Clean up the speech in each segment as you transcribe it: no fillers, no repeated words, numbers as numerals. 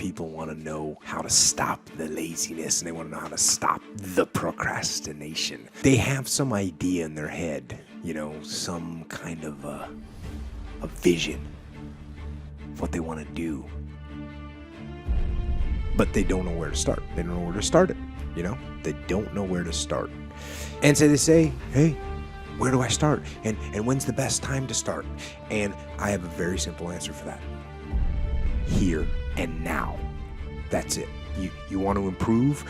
people want to know how to stop the laziness, and they want to know how to stop the procrastination. They have some idea in their head, some kind of a vision of what they want to do. But they don't know where to start. They don't know where to start it, They don't know where to start. And so they say, hey, where do I start? And when's the best time to start? And I have a very simple answer for that. Here and now. That's it. You want to improve?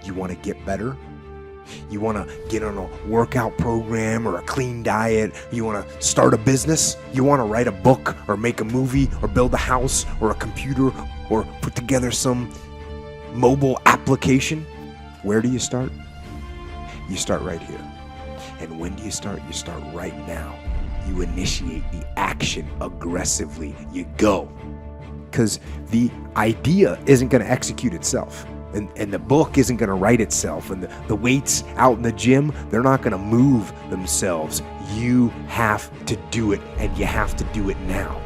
You want to get better? You want to get on a workout program or a clean diet? You want to start a business? You want to write a book or make a movie or build a house or a computer or put together some mobile application? Where do you start? You start right here. And when do you start? You start right now. You initiate the action aggressively. You go. Because the idea isn't going to execute itself. And the book isn't going to write itself. And the weights out in the gym, they're not going to move themselves. You have to do it, and you have to do it now.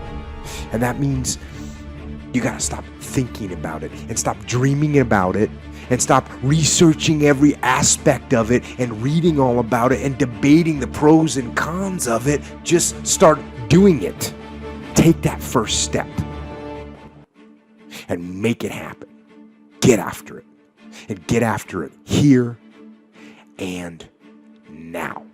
And that means you got to stop thinking about it and stop dreaming about it and stop researching every aspect of it and reading all about it and debating the pros and cons of it. Just start doing it. Take that first step and make it happen. Get after it, and get after it here and now.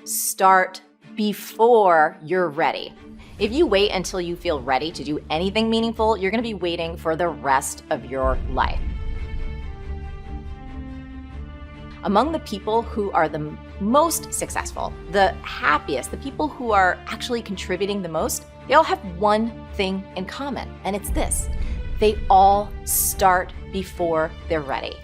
Start before you're ready. If you wait until you feel ready to do anything meaningful, you're going to be waiting for the rest of your life. Among the people who are the most successful, the happiest, the people who are actually contributing the most, they all have one thing in common, and it's this. They all start before they're ready.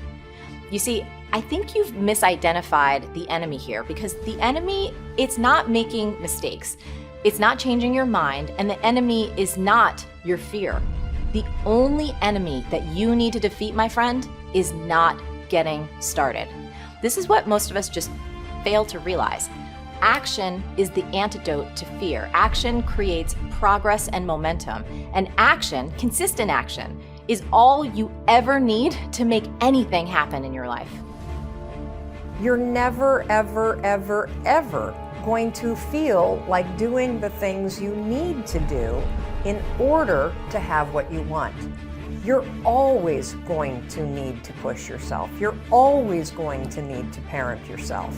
You see, I think you've misidentified the enemy here, because the enemy, it's not making mistakes. It's not changing your mind, and the enemy is not your fear. The only enemy that you need to defeat, my friend, is not getting started. This is what most of us just fail to realize. Action is the antidote to fear. Action creates progress and momentum. And action, consistent action, is all you ever need to make anything happen in your life. You're never, ever, ever, ever going to feel like doing the things you need to do in order to have what you want. You're always going to need to push yourself. You're always going to need to parent yourself.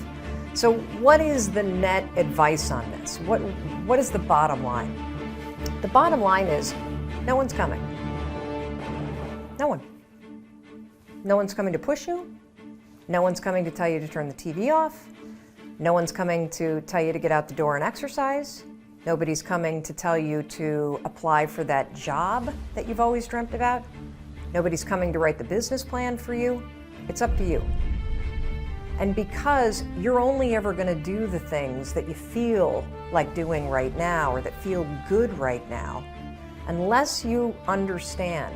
So what is the net advice on this? What is the bottom line? The bottom line is no one's coming. No one. No one's coming to push you. No one's coming to tell you to turn the TV off. No one's coming to tell you to get out the door and exercise. Nobody's coming to tell you to apply for that job that you've always dreamt about. Nobody's coming to write the business plan for you. It's up to you. And because you're only ever going to do the things that you feel like doing right now or that feel good right now, unless you understand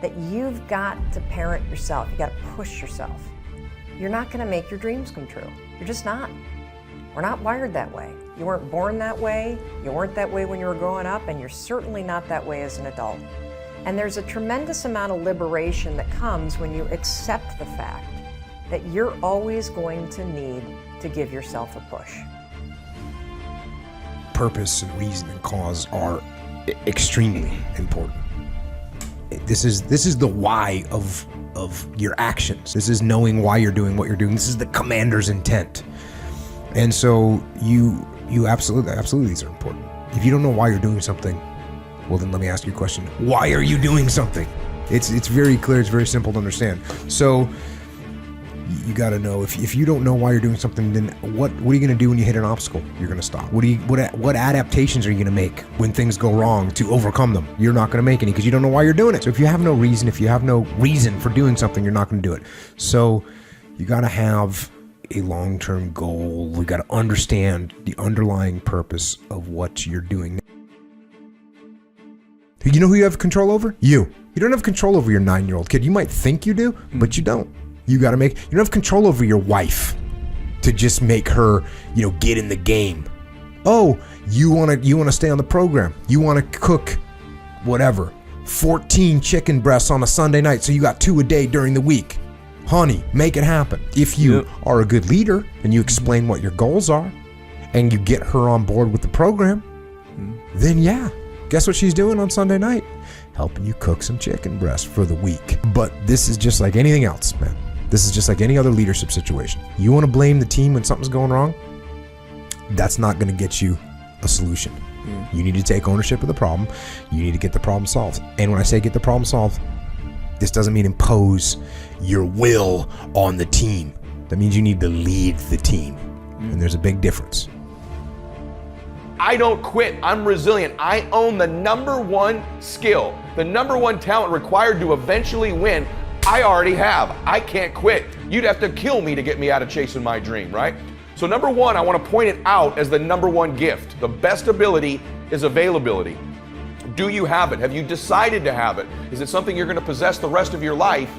that you've got to parent yourself, you got to push yourself, you're not going to make your dreams come true. You're just not. We're not wired that way. You weren't born that way, you weren't that way when you were growing up, and you're certainly not that way as an adult. And there's a tremendous amount of liberation that comes when you accept the fact that you're always going to need to give yourself a push. Purpose and reason and cause are extremely important. This is the why of your actions. This is knowing why you're doing what you're doing. This is the commander's intent. And so you absolutely these are important. If you don't know why you're doing something, well then let me ask you a question. Why are you doing something? It's very clear, it's very simple to understand. So you got to know if you don't know why you're doing something, then what are you going to do when you hit an obstacle? You're going to stop. What adaptations are you going to make when things go wrong to overcome them? You're not going to make any because you don't know why you're doing it. So if you have no reason for doing something, you're not going to do it. So you got to have a long-term goal. We got to understand the underlying purpose of what you're doing. You know who you have control over? You don't have control over your 9-year-old kid. You might think you do, but you don't. You don't have control over your wife to just make her, get in the game. Oh, you want to stay on the program. You want to cook whatever. 14 chicken breasts on a Sunday night, so you got 2 a day during the week. Honey, make it happen. If you are a good leader and you explain what your goals are and you get her on board with the program, then yeah, guess what she's doing on Sunday night? Helping you cook some chicken breast for the week. But this is just like anything else, man. This is just like any other leadership situation. You want to blame the team when something's going wrong? That's not going to get you a solution. You need to take ownership of the problem. You need to get the problem solved. And when I say get the problem solved, this doesn't mean impose your will on the team. That means you need to lead the team. And there's a big difference. I don't quit. I'm resilient. I own the number one skill, the number one talent required to eventually win. I already have. I can't quit. You'd have to kill me to get me out of chasing my dream, right? So number one, I want to point it out as the number one gift. The best ability is availability. Do you have it? Have you decided to have it? Is it something you're going to possess the rest of your life?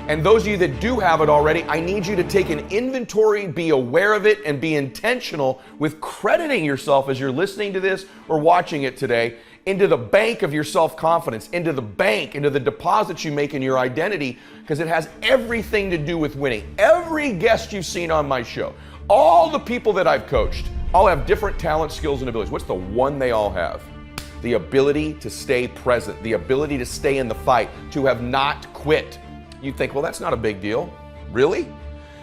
And those of you that do have it already, I need you to take an inventory, be aware of it, and be intentional with crediting yourself as you're listening to this or watching it today into the bank of your self-confidence, into the bank, into the deposits you make in your identity, because it has everything to do with winning. Every guest you've seen on my show, all the people that I've coached, all have different talents, skills, and abilities. What's the one they all have? The ability to stay present, the ability to stay in the fight, to have not quit. You think, well, that's not a big deal. Really?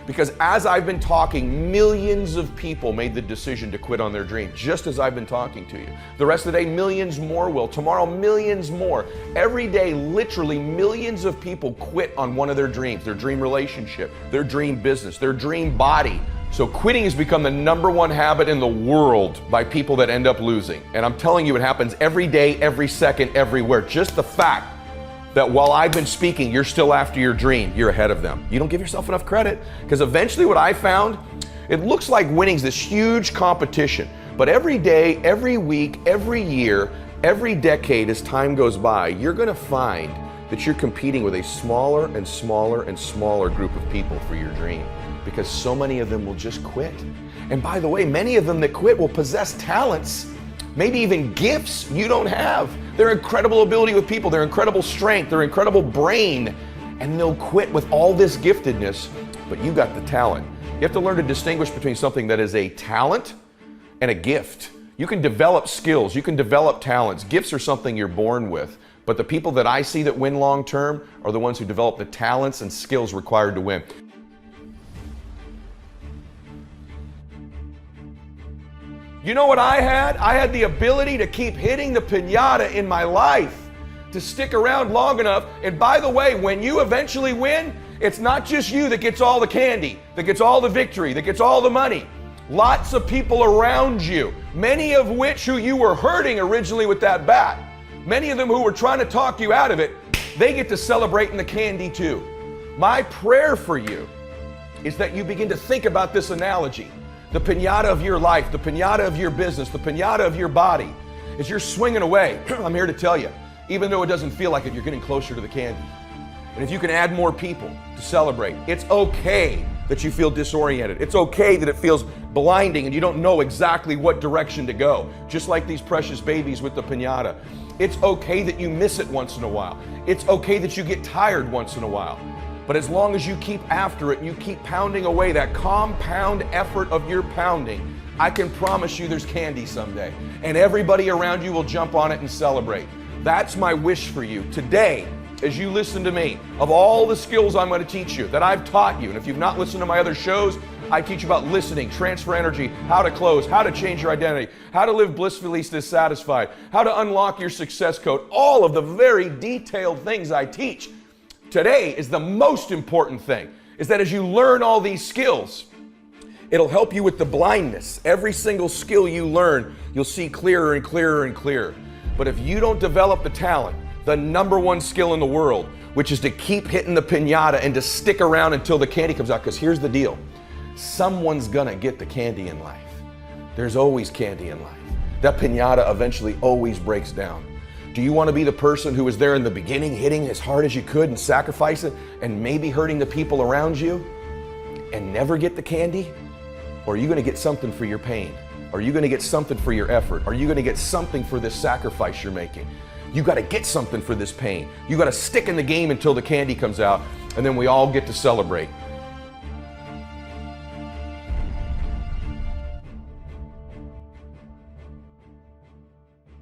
Because as I've been talking, millions of people made the decision to quit on their dream, just as I've been talking to you. The rest of the day, millions more will. Tomorrow, millions more. Every day, literally millions of people quit on one of their dreams, their dream relationship, their dream business, their dream body. So quitting has become the number one habit in the world by people that end up losing. And I'm telling you, it happens every day, every second, everywhere. Just the fact that while I've been speaking, you're still after your dream, you're ahead of them. You don't give yourself enough credit, because eventually what I found, it looks like winning's this huge competition. But every day, every week, every year, every decade as time goes by, you're gonna find that you're competing with a smaller and smaller and smaller group of people for your dream, because so many of them will just quit. And by the way, many of them that quit will possess talents, maybe even gifts you don't have. Their incredible ability with people, their incredible strength, their incredible brain, and they'll quit with all this giftedness, but you got the talent. You have to learn to distinguish between something that is a talent and a gift. You can develop skills, you can develop talents. Gifts are something you're born with, but the people that I see that win long term are the ones who develop the talents and skills required to win. You know what I had? I had the ability to keep hitting the piñata in my life, to stick around long enough. And by the way, when you eventually win, it's not just you that gets all the candy, that gets all the victory, that gets all the money. Lots of people around you, many of which who you were hurting originally with that bat, many of them who were trying to talk you out of it, they get to celebrate in the candy too. My prayer for you is that you begin to think about this analogy. The piñata of your life, the piñata of your business, the piñata of your body. As you're swinging away, I'm here to tell you, even though it doesn't feel like it, you're getting closer to the candy. And if you can add more people to celebrate, it's okay that you feel disoriented. It's okay that it feels blinding and you don't know exactly what direction to go, just like these precious babies with the piñata. It's okay that you miss it once in a while. It's okay that you get tired once in a while. But as long as you keep after it and you keep pounding away, that compound effort of your pounding, I can promise you there's candy someday. And everybody around you will jump on it and celebrate. That's my wish for you today as you listen to me. Of all the skills I'm going to teach you, that I've taught you, and if you've not listened to my other shows, I teach you about listening, transfer energy, how to close, how to change your identity, how to live blissfully dissatisfied, how to unlock your success code, all of the very detailed things I teach. Today is the most important thing, is that as you learn all these skills, it'll help you with the blindness. Every single skill you learn, you'll see clearer and clearer and clearer. But if you don't develop the talent, the number one skill in the world, which is to keep hitting the piñata and to stick around until the candy comes out, because here's the deal. Someone's gonna get the candy in life. There's always candy in life. That piñata eventually always breaks down. Do you want to be the person who was there in the beginning, hitting as hard as you could and sacrifice it and maybe hurting the people around you and never get the candy? Or are you going to get something for your pain? Are you gonna get something for your effort? Are you gonna get something for this sacrifice you're making? You gotta get something for this pain. You gotta stick in the game until the candy comes out, and then we all get to celebrate.